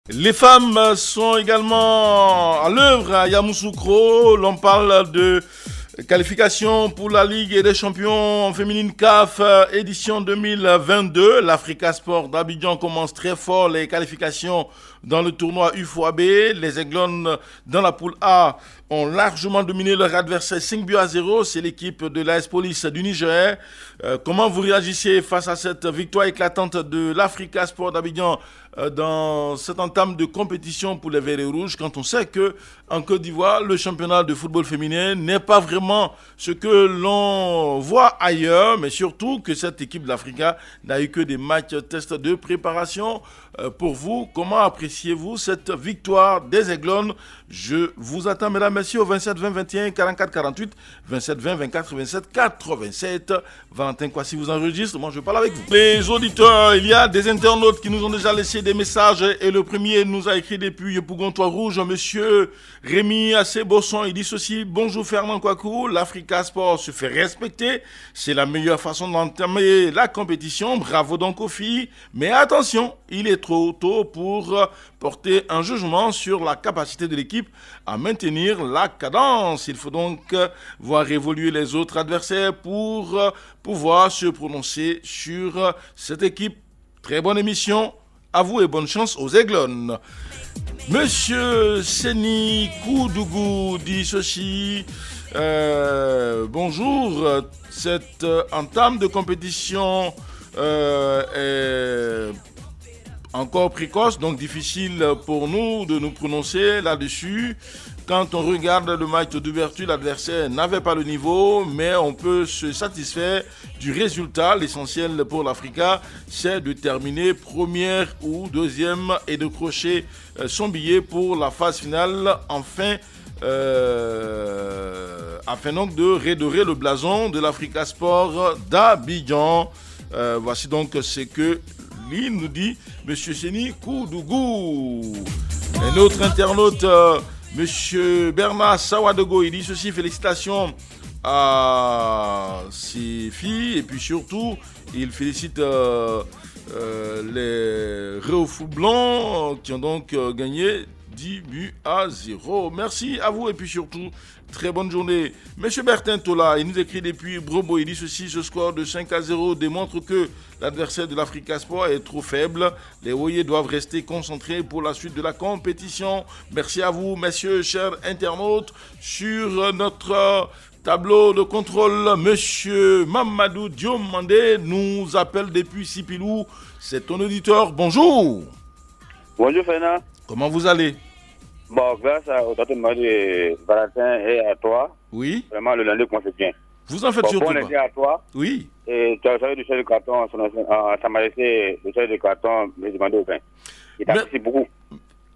Les femmes sont également à l'œuvre à Yamoussoukro. L'on parle de qualification pour la Ligue des champions féminine CAF édition 2022. L'Africa Sport d'Abidjan commence très fort les qualifications dans le tournoi UFOAB. Les Aiglones dans la poule A ont largement dominé leur adversaire 5-0. C'est l'équipe de l'AS Police du Niger. Comment vous réagissez face à cette victoire éclatante de l'Africa Sport d'Abidjan dans cette entame de compétition pour les Verts et Rouges, quand on sait que en Côte d'Ivoire, le championnat de football féminin n'est pas vraiment ce que l'on voit ailleurs, mais surtout que cette équipe de l'Africa n'a eu que des matchs tests de préparation. Pour vous, comment appréciez-vous cette victoire des Aiglones? Je vous attends, mesdames, messieurs, au 27 20 21 44 48, 27 20 24 27 87. Valentin Kwasi vous enregistre, moi je parle avec vous. Les auditeurs, il y a des internautes qui nous ont déjà laissé des messages et le premier nous a écrit depuis Yopougon-Toit Rouge, monsieur Rémi Assé-Bosson, il dit ceci: bonjour Fernand Kouakou, l'Africa Sport se fait respecter, c'est la meilleure façon d'entamer la compétition, bravo donc aux filles, mais attention, il est trop tôt pour porter un jugement sur la capacité de l'équipe à maintenir la cadence. Il faut donc voir évoluer les autres adversaires pour pouvoir se prononcer sur cette équipe. Très bonne émission à vous et bonne chance aux Aiglones. Monsieur Seni Koudougou dit ceci: bonjour, cette entame de compétition est encore précoce, donc difficile pour nous de nous prononcer là-dessus. Quand on regarde le match d'ouverture, l'adversaire n'avait pas le niveau, mais on peut se satisfaire du résultat. L'essentiel pour l'Africa, c'est de terminer première ou deuxième et de crocher son billet pour la phase finale, afin donc de redorer le blason de l'Africa Sport d'Abidjan. Voici donc ce que nous dit monsieur Seni Koudougou. Un autre internaute, monsieur Bernard Sawadogo, il dit ceci: félicitations à ses filles et puis surtout il félicite les Réaux-Fous Blancs qui ont donc gagné 10-0. Merci à vous et puis surtout très bonne journée. Monsieur Bertin Tola, il nous écrit depuis Brobo, il dit ceci: ce score de 5-0 démontre que l'adversaire de l'Africa Sport est trop faible. Les Oyer doivent rester concentrés pour la suite de la compétition. Merci à vous, messieurs, chers internautes. Sur notre tableau de contrôle, monsieur Mamadou Diomandé nous appelle depuis Sipilou. C'est ton auditeur. Bonjour. Bonjour Fernand. Comment vous allez? Bon, grâce au traitement de Valentin et à toi, oui. Vraiment le lundi commence bien. Vous en faites surtout bon lundi à toi. Oui. Et tu as salué du chef de carton, ça m'a laissé le chef de carton me demander au pain. Il t'apprécie beaucoup.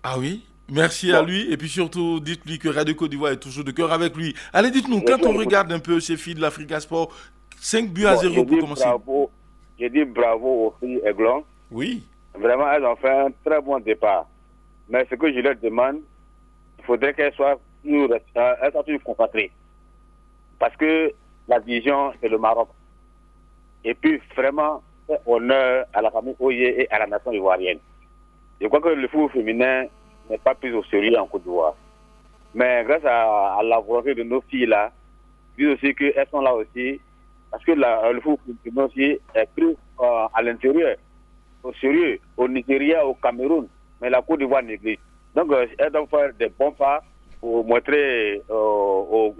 Ah oui. Merci à lui. Et puis surtout, dites-lui que Radio Côte d'Ivoire est toujours de cœur avec lui. Allez, dites-nous, quand on regarde un peu ces filles de l'Africa Sport, 5-0 pour commencer. J'ai dit bravo aux filles Aiglons. Oui. Vraiment, elles ont fait un très bon départ. Mais ce que je leur demande, il faudrait qu'elles soient plus concentrées. Parce que la vision, c'est le Maroc. Et puis, vraiment, c'est honneur à la famille Oye et à la nation ivoirienne. Je crois que le football féminin n'est pas plus au sérieux en Côte d'Ivoire. Mais grâce à la volonté de nos filles-là, je dis aussi qu'elles sont là aussi, parce que le football féminin aussi est pris à l'intérieur, au sérieux, au Nigeria, au Cameroun, mais la Côte d'Ivoire néglige. Donc, elles doivent faire des bons pas pour montrer au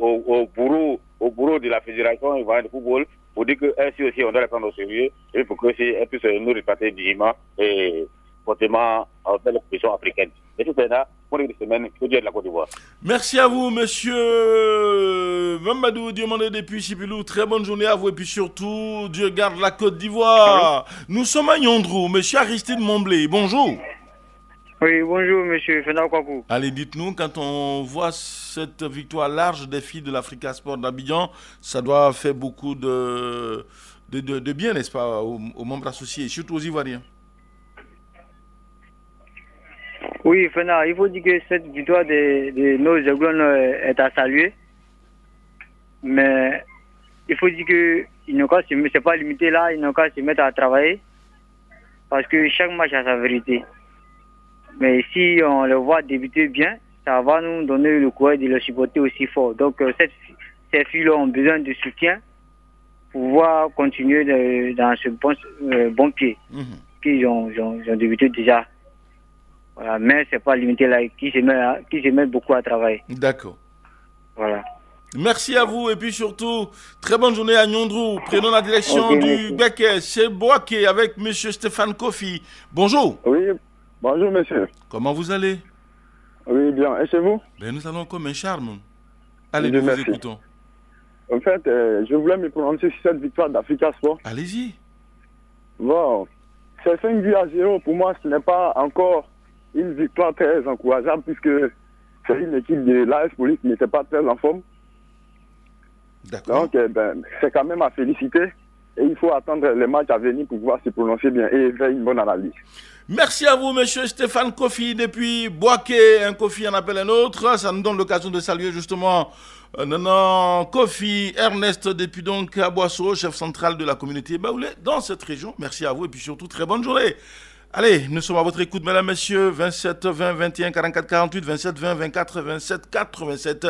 bourreau de la Fédération ivoirienne de football, pour dire qu'elles aussi, on doit les prendre au sérieux, et pour qu'elles puissent nous repartir dignement et fortement dans les compétitions africaines. Et tout ça, pour les semaines, il faut dire de la Côte d'Ivoire. Merci à vous, monsieur Mamadou Diomandé depuis Sipilou. Très bonne journée à vous et puis surtout, Dieu garde la Côte d'Ivoire. Nous sommes à Yondrou. Monsieur Aristide Momblé, bonjour. Oui, bonjour, monsieur Fernand Kouakou. Allez, dites-nous, quand on voit cette victoire large des filles de l'Africa Sport d'Abidjan, ça doit faire beaucoup de bien, n'est-ce pas, aux membres associés, surtout aux Ivoiriens. Oui, Fernand, il faut dire que cette victoire de nos Aiglones est à saluer. Mais il faut dire que c'est pas limité là, ils n'ont qu'à se mettre à travailler. Parce que chaque match a sa vérité. Mais si on le voit débuter bien, ça va nous donner le courage de le supporter aussi fort. Donc ces filles-là ont besoin de soutien pour pouvoir continuer dans ce bon pied qu'ils ont débuté déjà. Voilà. Mais c'est pas limité là, qui se met beaucoup à travailler. D'accord. Voilà. Merci à vous et puis surtout, très bonne journée à Nyondrou. Prenons la direction du Béquet, c'est Boaké avec monsieur Stéphane Kofi. Bonjour. Oui, bonjour monsieur. Comment vous allez? Oui, bien. Et chez vous? Ben, nous allons comme un charme. Allez, nous vous écoutons. En fait, je voulais me prononcer sur cette victoire d'Africa Sport. Allez-y. Bon, c'est 5-0. Pour moi, ce n'est pas encore une victoire très encourageable puisque c'est une équipe de l'AS Police qui n'était pas très en forme. D'accord. Donc, c'est quand même à féliciter. Et il faut attendre les matchs à venir pour pouvoir se prononcer bien et faire une bonne analyse. Merci à vous, monsieur Stéphane Kofi, depuis Boaké. Un Kofi en appelle un autre. Ça nous donne l'occasion de saluer justement Kofi Ernest, depuis donc à Boisseau, chef central de la communauté Baoulé dans cette région. Merci à vous et puis surtout, très bonne journée. Allez, nous sommes à votre écoute, mesdames, messieurs, 27 20 21 44 48, 27 20 24 27 87,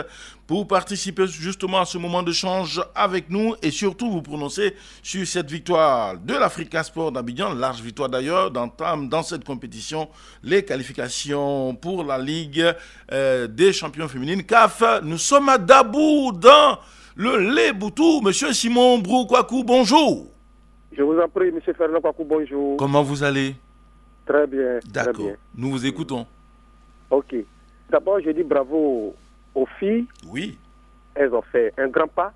pour participer justement à ce moment d'échange avec nous et surtout vous prononcer sur cette victoire de l'Africa Sport d'Abidjan, large victoire d'ailleurs, dans cette compétition, les qualifications pour la Ligue des champions féminines CAF. Nous sommes à Dabou, dans le Léboutou. Monsieur Simon Brou-Kwaku, bonjour. Je vous en prie, monsieur Fernand Kwaku, bonjour. Comment vous allez? Très bien. D'accord, très bien. Nous vous écoutons. Ok. D'abord, je dis bravo aux filles. Oui. Elles ont fait un grand pas.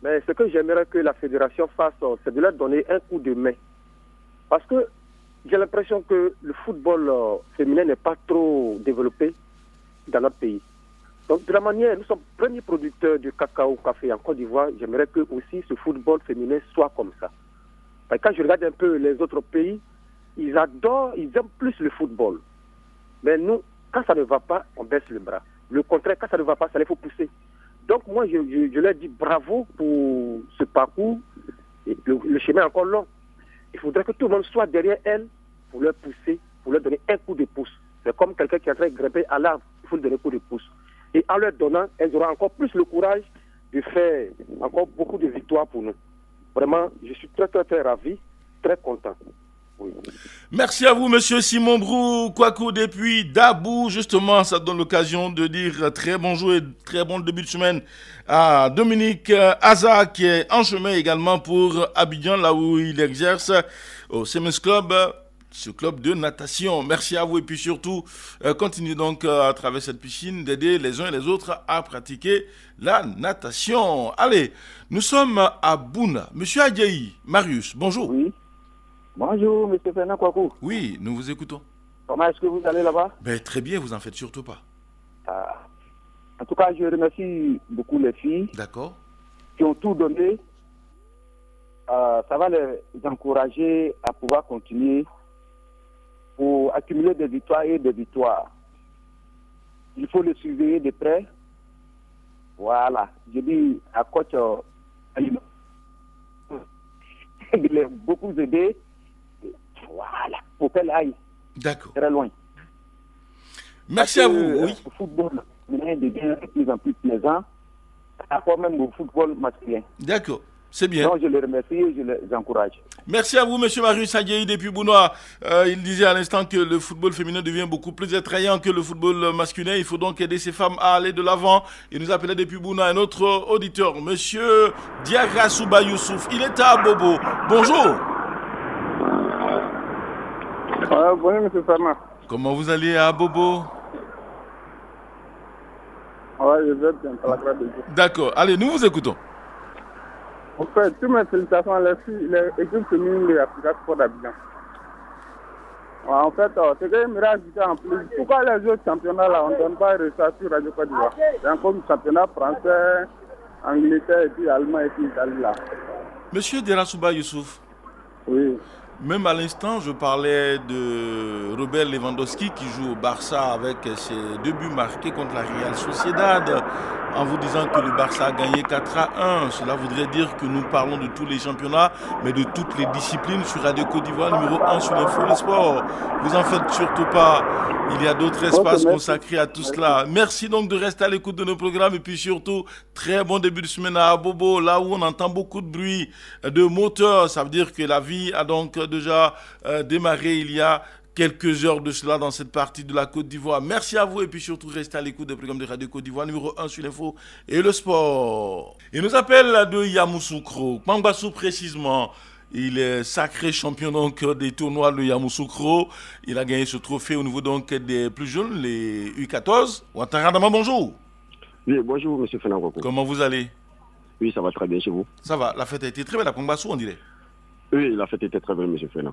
Mais ce que j'aimerais que la fédération fasse, c'est de leur donner un coup de main. Parce que j'ai l'impression que le football féminin n'est pas trop développé dans notre pays. Donc, de la manière, nous sommes premiers producteurs de cacao, café en Côte d'Ivoire. J'aimerais que aussi ce football féminin soit comme ça. Parce que quand je regarde un peu les autres pays, ils adorent, ils aiment plus le football. Mais nous, quand ça ne va pas, on baisse le bras. Le contraire, quand ça ne va pas, ça les faut pousser. Donc moi, je leur dis bravo pour ce parcours. Et le chemin est encore long. Il faudrait que tout le monde soit derrière elles pour leur pousser, pour leur donner un coup de pouce. C'est comme quelqu'un qui est en train de grimper à l'arbre, il faut lui donner un coup de pouce. Et en leur donnant, elles auront encore plus le courage de faire encore beaucoup de victoires pour nous. Vraiment, je suis très, très, très ravi, très content. Oui. Merci à vous, monsieur Simon Brou-Kwaku, depuis Dabou. Justement, ça donne l'occasion de dire très bonjour et très bon début de semaine à Dominique Aza, qui est en chemin également pour Abidjan, là où il exerce au Siemens Club, ce club de natation. Merci à vous et puis surtout, continuez donc à travers cette piscine d'aider les uns et les autres à pratiquer la natation. Allez, nous sommes à Bouna. Monsieur Adjaï, Marius, bonjour. Oui. Bonjour, M. Fernand Kwaku. Oui, nous vous écoutons. Comment est-ce que vous allez là-bas? Très bien, vous en faites surtout pas. En tout cas, je remercie beaucoup les filles. D'accord. Qui ont tout donné. Ça va les encourager à pouvoir continuer pour accumuler des victoires et des victoires. Il faut les surveiller de près. Voilà. Je dis à coach, il a beaucoup aidé. Voilà, pour qu'elle aille très loin. Merci à vous. Oui. Le football devient de plus en plus plaisant, rapport même au football masculin. D'accord, c'est bien. Donc je les remercie et je les encourage. Merci à vous, monsieur Marius Adjaï, depuis Bounois. Il disait à l'instant que le football féminin devient beaucoup plus attrayant que le football masculin. Il faut donc aider ces femmes à aller de l'avant. Il nous appelait depuis Bounois un autre auditeur, monsieur Diagra Souba Youssouf. Il est à Bobo. Bonjour. Bonjour, M. Fernand. Comment vous allez à Bobo? Oui, je vais bien, par la grâce de Dieu. D'accord, allez, nous vous écoutons. En fait, toutes mes félicitations à l'équipe féminine de l'Africa Sport d'Abidjan. En fait, c'est que j'aimerais ajouter en plus. Pourquoi les autres championnats là, on ne donne pas un résultat sur Radio Côte d'Ivoire? C'est encore le championnat français, Angleterre et puis allemand et puis Italie là. Monsieur Derasouba Youssouf. Oui. Même à l'instant, je parlais de Robert Lewandowski qui joue au Barça avec ses 2 buts marqués contre la Real Sociedad en vous disant que le Barça a gagné 4-1. Cela voudrait dire que nous parlons de tous les championnats, mais de toutes les disciplines sur Radio Côte d'Ivoire, numéro 1 sur l'info le sport. Vous en faites surtout pas. Il y a d'autres espaces consacrés à tout cela. Merci donc de rester à l'écoute de nos programmes et puis surtout, très bon début de semaine à Abobo, là où on entend beaucoup de bruit de moteurs. Ça veut dire que la vie a donc déjà démarré il y a quelques heures de cela dans cette partie de la Côte d'Ivoire. Merci à vous et puis surtout restez à l'écoute des programmes de Radio Côte d'Ivoire, numéro 1 sur l'info et le sport. Il nous appelle de Yamoussoukro, Kpangbassou précisément. Il est sacré champion donc des tournois de Yamoussoukro. Il a gagné ce trophée au niveau donc des plus jeunes, les U14. Ouattara Dama, bonjour. Oui, bonjour, monsieur Fenangoko. Comment vous allez? Oui, ça va très bien chez vous. Ça va, la fête a été très belle à Kpangbassou, on dirait. Oui, la fête était très belle, monsieur Fenang.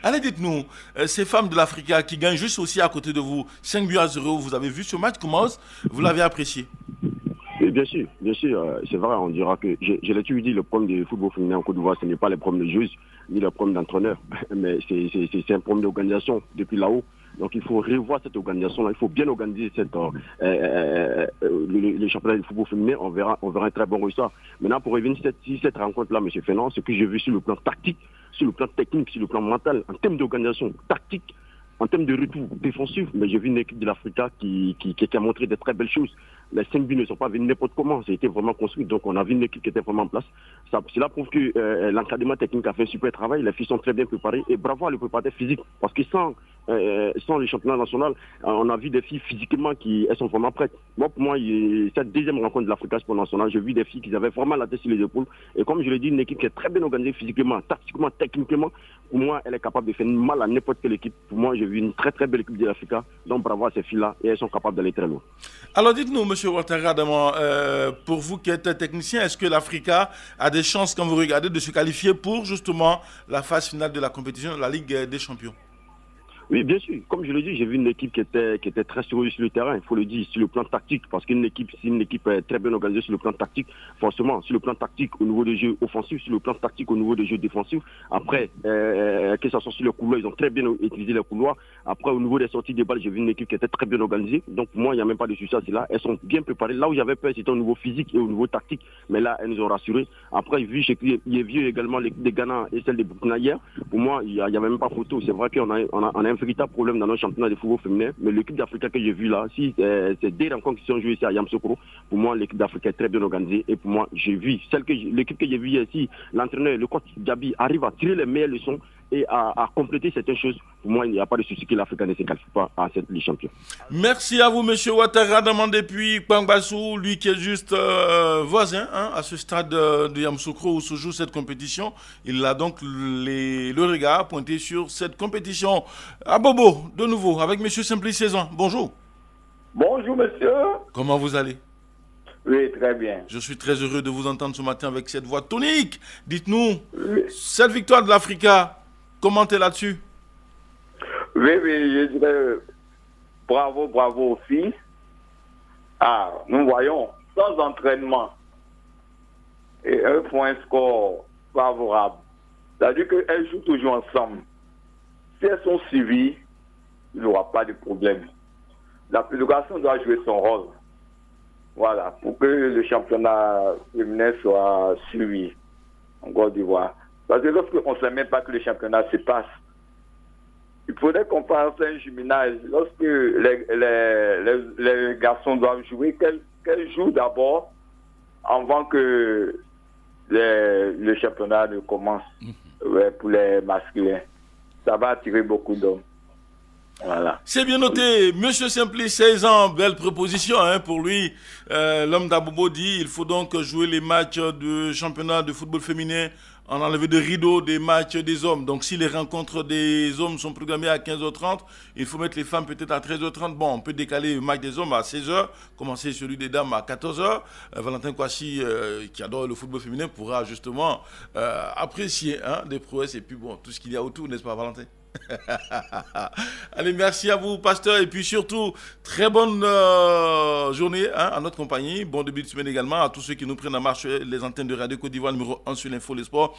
Allez, dites-nous, ces femmes de l'Africa qui gagnent juste aussi à côté de vous, 5-0, vous avez vu ce match, comment vous l'avez apprécié? Oui, bien sûr, c'est vrai, on dira que, je l'ai toujours dit, le problème du football féminin en Côte d'Ivoire, ce n'est pas le problème de joueuses, ni le problème d'entraîneur, mais c'est un problème d'organisation depuis là-haut. Donc il faut revoir cette organisation-là, il faut bien organiser le championnat du football féminin, on verra un très bon résultat. Maintenant, pour revenir sur cette rencontre-là, M. Fernand, ce que j'ai vu sur le plan tactique, sur le plan technique, sur le plan mental, en termes d'organisation tactique, en termes de retour défensif, mais j'ai vu une équipe de l'Africa qui a montré de très belles choses. Les 5 buts ne sont pas venus n'importe comment, ça a été vraiment construit. Donc on a vu une équipe qui était vraiment en place. Cela prouve que l'encadrement technique a fait un super travail, les filles sont très bien préparées et bravo à le préparateur physique. Parce que sans le championnat national, on a vu des filles physiquement elles sont vraiment prêtes. Moi, pour moi, cette deuxième rencontre de l'Africa Sport National, j'ai vu des filles qui avaient vraiment la tête sur les épaules. Et comme je l'ai dit, une équipe qui est très bien organisée physiquement, tactiquement, techniquement. Pour moi, elle est capable de faire mal à n'importe quelle équipe. Pour moi, j'ai vu une très très belle équipe de l'Africa. Donc bravo à ces filles-là et elles sont capables d'aller très loin. Alors dites-nous, M. Ouattara Dama, pour vous qui êtes technicien, est-ce que l'Africa a des chances, quand vous regardez, de se qualifier pour justement la phase finale de la compétition de la Ligue des Champions? Oui, bien sûr. Comme je l'ai dit, j'ai vu une équipe qui était très sérieuse sur le terrain, il faut le dire, sur le plan tactique. Parce qu'une équipe, si une équipe est très bien organisée sur le plan tactique, forcément, sur le plan tactique au niveau des jeux offensifs, sur le plan tactique au niveau des jeux défensifs. Après, que ce soit sur le couloir, ils ont très bien utilisé les couloirs. Après, au niveau des sorties de balles, j'ai vu une équipe qui était très bien organisée. Donc, pour moi, il n'y a même pas de souci à cela. Elles sont bien préparées. Là où j'avais peur, c'était au niveau physique et au niveau tactique. Mais là, elles nous ont rassurés. Après, vu également l'équipe de Ghana et celle de Burkina hier, pour moi, il n'y avait même pas photo. C'est vrai qu'on a un véritable problème dans notre championnat de football féminin, mais l'équipe d'Afrique que j'ai vue là, c'est des rencontres qui sont jouées ici à Yamoussoukro. Pour moi, l'équipe d'Afrique est très bien organisée et pour moi, j'ai vu l'équipe que j'ai vue ici, l'entraîneur, le coach Djabi arrive à tirer les meilleures leçons et à compléter certaines choses. Pour moi, il n'y a pas de souci que l'Afrique ne se qualifie pas à cette Ligue Champion. Merci à vous, M. Ouattara Dama depuis Kpangbassou, lui qui est juste voisin à ce stade de Yamoussoukro où se joue cette compétition. Il a donc le regard pointé sur cette compétition. À Bobo, de nouveau, avec M. Simplice Saison. Bonjour. Bonjour, monsieur. Comment vous allez? Oui, très bien. Je suis très heureux de vous entendre ce matin avec cette voix tonique. Dites-nous, cette victoire de l'Africa, commentez là-dessus. Oui, je dirais bravo aux filles. Nous voyons, sans entraînement, et elles font un score favorable. C'est-à-dire qu'elles jouent toujours ensemble. Si elles sont suivies, il n'y aura pas de problème. La fédération doit jouer son rôle. Voilà, pour que le championnat féminin soit suivi en Côte d'Ivoire. Parce que lorsqu'on ne sait même pas que le championnat se passe, il faudrait qu'on fasse un jumelage. Lorsque les garçons doivent jouer, qu'elles jouent d'abord avant que le championnat ne commence pour les masculins. Ça va attirer beaucoup d'hommes. Voilà. C'est bien noté. Monsieur Simplice, 16 ans, belle proposition pour lui. L'homme d'Abobo dit il faut donc jouer les matchs de championnat de football féminin en enlever de rideaux des matchs des hommes. Donc si les rencontres des hommes sont programmées à 15h30, il faut mettre les femmes peut-être à 13h30. Bon, on peut décaler le match des hommes à 16h, commencer celui des dames à 14h. Valentin Kouassi, qui adore le football féminin, pourra justement apprécier des prouesses et puis bon, tout ce qu'il y a autour, n'est-ce pas Valentin? Allez, merci à vous, pasteur, et puis surtout, très bonne journée à notre compagnie. Bon début de semaine également à tous ceux qui nous prennent en marche les antennes de Radio Côte d'Ivoire numéro 1 sur l'info, les sports.